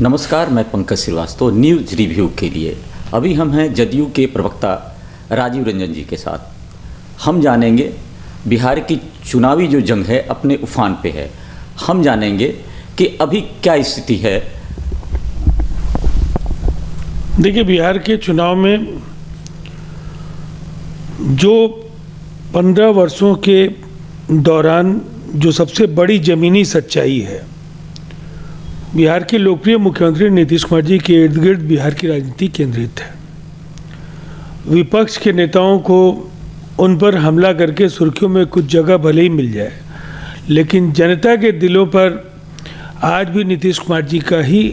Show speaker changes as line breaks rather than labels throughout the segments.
नमस्कार, मैं Pankaj Srivastava news review के लिए। अभी हम हैं जदयू के प्रवक्ता राजीव रंजन जी के साथ। हम जानेंगे बिहार की चुनावी जो जंग है अपने उफान पे है। हम जानेंगे कि अभी क्या स्थिति है।
देखिए, बिहार के चुनाव में जो 15 वर्षों के दौरान जो सबसे बड़ी ज़मीनी सच्चाई है, बिहार के लोकप्रिय मुख्यमंत्री नीतीश कुमार जी के इर्द गिर्द बिहार की राजनीति केंद्रित है। विपक्ष के नेताओं को उन पर हमला करके सुर्खियों में कुछ जगह भले ही मिल जाए, लेकिन जनता के दिलों पर आज भी नीतीश कुमार जी का ही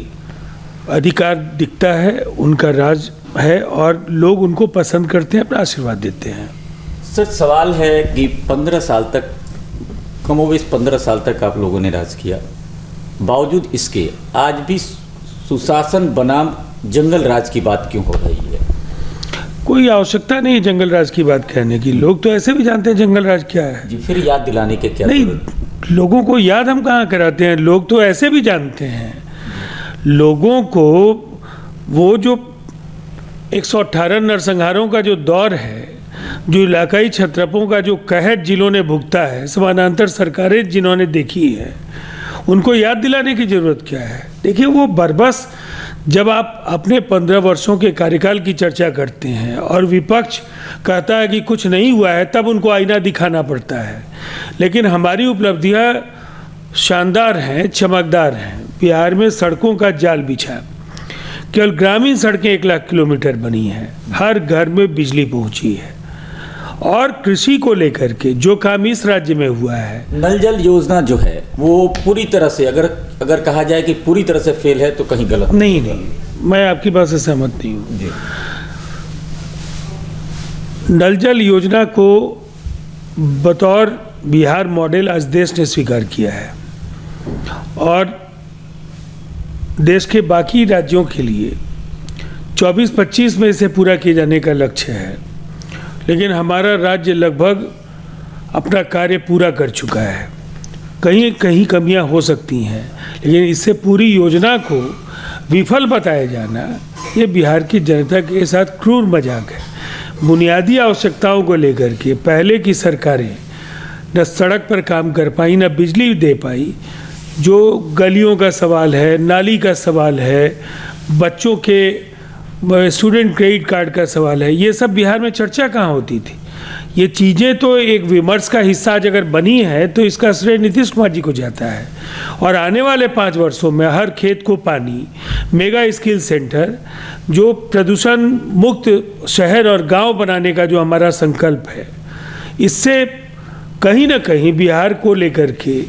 अधिकार दिखता है, उनका राज है और लोग उनको पसंद करते हैं, अपना आशीर्वाद देते हैं।
सर, सवाल है कि 15 साल तक, कमोबेश 15 साल तक आप लोगों ने राज किया, बावजूद इसके आज भी सुशासन बनाम जंगल राज की बात क्यों हो रही है?
कोई आवश्यकता नहीं जंगल राज की बात कहने की, लोग तो ऐसे भी जानते हैं जंगल राज क्या है।
जी, फिर याद दिलाने के क्या
नहीं, लोगों को याद हम कहाँ कराते हैं, लोग तो ऐसे भी जानते हैं। लोगों को वो जो 118 नरसंहारों का जो दौर है, जो इलाकाई क्षत्रपों का जो कहर जिलों ने भुगता है, समानांतर सरकारें जिन्होंने देखी है, उनको याद दिलाने की ज़रूरत क्या है। देखिए, वो बरबस जब आप अपने 15 वर्षों के कार्यकाल की चर्चा करते हैं और विपक्ष कहता है कि कुछ नहीं हुआ है, तब उनको आईना दिखाना पड़ता है। लेकिन हमारी उपलब्धियां शानदार हैं, चमकदार हैं। बिहार में सड़कों का जाल बिछा, केवल ग्रामीण सड़कें 1 लाख किलोमीटर बनी हैं, हर घर में बिजली पहुंची है, और कृषि को लेकर के जो काम इस राज्य में हुआ है,
नल जल योजना जो है वो पूरी तरह से, अगर कहा जाए कि पूरी तरह से फेल है तो कहीं गलत
नहीं, मैं आपकी बात से सहमत नहीं हूँ। नल जल योजना को बतौर बिहार मॉडल आज देश ने स्वीकार किया है और देश के बाकी राज्यों के लिए 24-25 में इसे पूरा किए जाने का लक्ष्य है। लेकिन हमारा राज्य लगभग अपना कार्य पूरा कर चुका है। कहीं कहीं कमियां हो सकती हैं, लेकिन इससे पूरी योजना को विफल बताया जाना, ये बिहार की जनता के साथ क्रूर मजाक है। बुनियादी आवश्यकताओं को लेकर के पहले की सरकारें न सड़क पर काम कर पाई, न बिजली दे पाई। जो गलियों का सवाल है, नाली का सवाल है, बच्चों के स्टूडेंट क्रेडिट कार्ड का सवाल है, ये सब बिहार में चर्चा कहाँ होती थी। ये चीज़ें तो एक विमर्श का हिस्सा आज अगर बनी है तो इसका श्रेय नीतीश कुमार जी को जाता है। और आने वाले 5 वर्षों में हर खेत को पानी, मेगा स्किल सेंटर, जो प्रदूषण मुक्त शहर और गांव बनाने का जो हमारा संकल्प है, इससे कहीं ना कहीं बिहार को लेकर के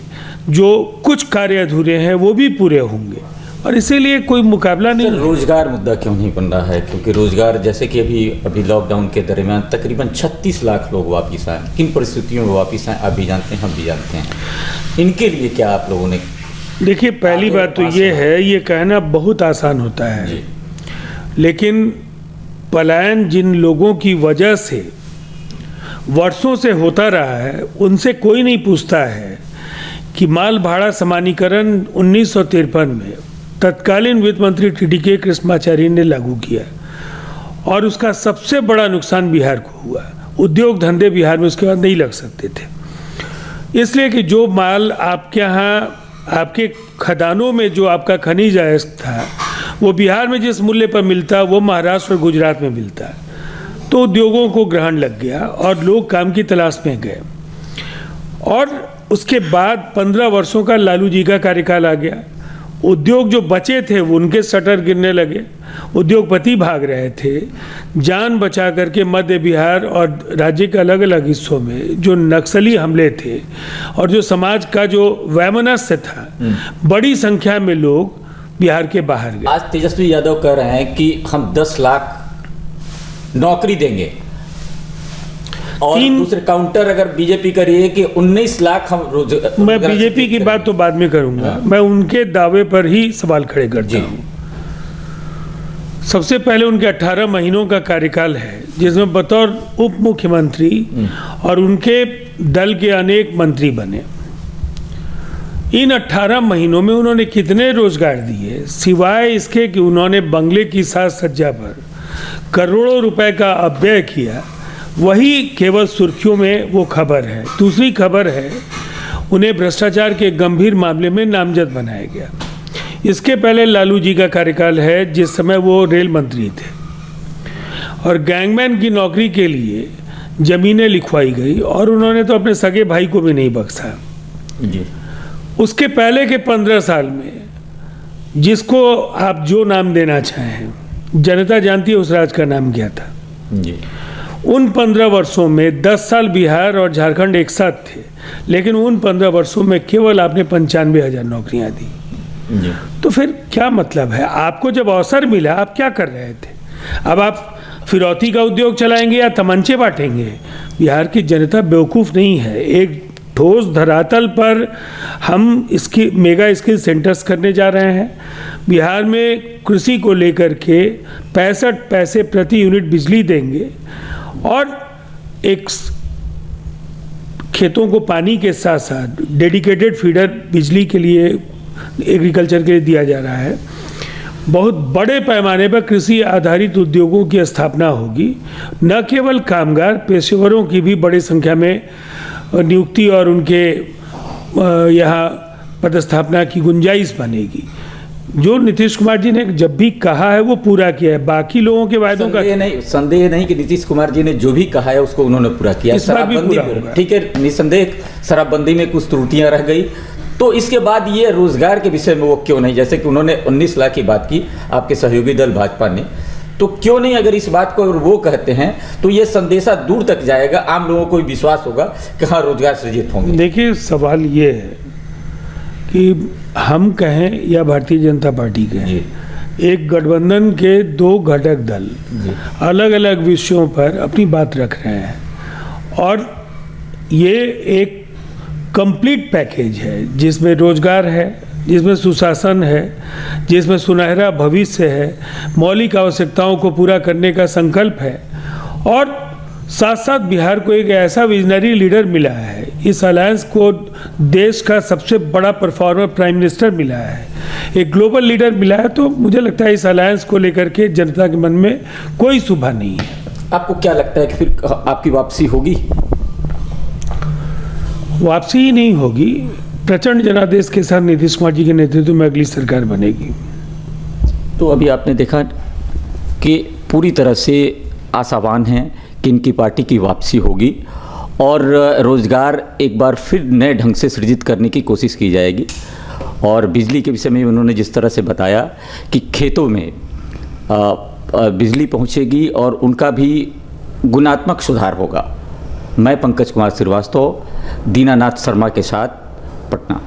जो कुछ कार्य अधूरे हैं वो भी पूरे होंगे, और इसीलिए कोई मुकाबला नहीं।
रोजगार मुद्दा क्यों नहीं बन रहा है? क्योंकि रोजगार, जैसे कि अभी लॉकडाउन के दरमियान तकरीबन 36 लाख लोग वापस आए। किन परिस्थितियों में वापस आए आप भी जानते हैं, हम भी जानते हैं। इनके लिए क्या आप लोगों ने?
देखिए, पहली बात तो ये है, ये कहना बहुत आसान होता है, लेकिन पलायन जिन लोगों की वजह से वर्षों से होता रहा है, उनसे कोई नहीं पूछता है कि माल भाड़ा समानीकरण 1953 में तत्कालीन वित्त मंत्री टीटीके कृष्णाचार्य ने लागू किया, और उसका सबसे बड़ा नुकसान बिहार को हुआ। उद्योग धंधे बिहार में उसके बाद नहीं लग सकते थे, इसलिए कि जो माल आपके यहाँ आपके खदानों में जो आपका खनिज अयस्क था, वो बिहार में जिस मूल्य पर मिलता वो महाराष्ट्र और गुजरात में मिलता। तो उद्योगों को ग्रहण लग गया और लोग काम की तलाश में गए। और उसके बाद 15 वर्षों का लालू जी का कार्यकाल आ गया। उद्योग जो बचे थे वो उनके शटर गिरने लगे, उद्योगपति भाग रहे थे। जान बचा करके मध्य बिहार और राज्य के अलग अलग हिस्सों में जो नक्सली हमले थे और जो समाज का जो वैमनस्य था, बड़ी संख्या में लोग बिहार के बाहर गए।
आज तेजस्वी यादव कह रहे हैं कि हम 10 लाख नौकरी देंगे, और दूसरे काउंटर अगर बीजेपी करिए कि 19 लाख हम रोजगार।
मैं बीजेपी की बात तो बाद में करूंगा, मैं उनके दावे पर ही सवाल खड़े करता हूं। सबसे पहले उनके 18 महीनों का कार्यकाल है, जिसमें बतौर उप मुख्यमंत्री और उनके दल के अनेक मंत्री बने। इन 18 महीनों में उन्होंने कितने रोजगार दिए, सिवाय इसके कि उन्होंने बंगले की साज सज्जा पर करोड़ों रुपए का अपव्यय किया, वही केवल सुर्खियों में वो खबर है। दूसरी खबर है, उन्हें भ्रष्टाचार के गंभीर मामले में नामजद बनाया गया। इसके पहले लालू जी का कार्यकाल है, जिस समय वो रेल मंत्री थे और गैंगमैन की नौकरी के लिए जमीनें लिखवाई गई और उन्होंने तो अपने सगे भाई को भी नहीं बख्शा
जी।
उसके पहले के 15 साल में, जिसको आप जो नाम देना चाहें, जनता जानती है उस राज का नाम क्या था
जी।
उन 15 वर्षों में 10 साल बिहार और झारखंड एक साथ थे, लेकिन उन 15 वर्षों में केवल आपने 95,000 नौकरियां दी।
जी।
तो फिर क्या मतलब है? आपको जब अवसर मिला, आप क्या कर रहे थे? अब आप फिरौती का उद्योग चलाएंगे या तमंचे बांटेंगे? बिहार की जनता बेवकूफ़ नहीं है। एक ठोस धरातल पर हम इसकी मेगा स्किल सेंटर्स करने जा रहे हैं। बिहार में कृषि को लेकर के 65 पैसे प्रति यूनिट बिजली देंगे और एक खेतों को पानी के साथ साथ डेडिकेटेड फीडर बिजली के लिए, एग्रीकल्चर के लिए दिया जा रहा है। बहुत बड़े पैमाने पर कृषि आधारित उद्योगों की स्थापना होगी। न केवल कामगार, पेशेवरों की भी बड़ी संख्या में नियुक्ति और उनके यहाँ पदस्थापना की गुंजाइश बनेगी। जो नीतीश कुमार जी ने जब भी कहा है वो पूरा किया है। बाकी लोगों के वायदों का
संदेह नहीं कि नीतीश कुमार जी ने जो भी कहा है उसको उन्होंने पूरा किया।
इस बार भी पूरा होगा।
ठीक है, निसंदेह शराबबंदी में कुछ त्रुटियां रह गई, तो इसके बाद ये रोजगार के विषय में वो क्यों नहीं, जैसे कि उन्होंने 19 लाख की बात की आपके सहयोगी दल भाजपा ने, तो क्यों नहीं अगर इस बात को वो कहते हैं तो ये संदेशा दूर तक जाएगा, आम लोगों को विश्वास होगा कि हाँ रोजगार सृजित होंगे।
देखिए, सवाल ये है कि हम कहें या भारतीय जनता पार्टी कहें, एक गठबंधन के 2 घटक दल अलग अलग विषयों पर अपनी बात रख रहे हैं और ये एक कंप्लीट पैकेज है जिसमें रोजगार है, जिसमें सुशासन है, जिसमें सुनहरा भविष्य है, मौलिक आवश्यकताओं को पूरा करने का संकल्प है और साथ साथ बिहार को एक ऐसा विजनरी लीडर मिला है। इस अलायंस को देश का सबसे बड़ा परफॉर्मर प्राइम मिनिस्टर मिला है, एक ग्लोबल लीडर मिला है। तो मुझे लगता है इस अलायंस को लेकर के जनता के मन में कोई शुभा नहीं है।
आपको क्या लगता है कि फिर आपकी वापसी होगी?
वापसी ही नहीं होगी। प्रचंड जनादेश के साथ नीतीश कुमार जी के नेतृत्व में अगली सरकार बनेगी।
तो अभी आपने देखा कि पूरी तरह से आशावान हैं कि इनकी पार्टी की वापसी होगी और रोज़गार एक बार फिर नए ढंग से सृजित करने की कोशिश की जाएगी। और बिजली के विषय में उन्होंने जिस तरह से बताया कि खेतों में बिजली पहुंचेगी और उनका भी गुणात्मक सुधार होगा। मैं पंकज कुमार श्रीवास्तव, दीनानाथ शर्मा के साथ, पटना।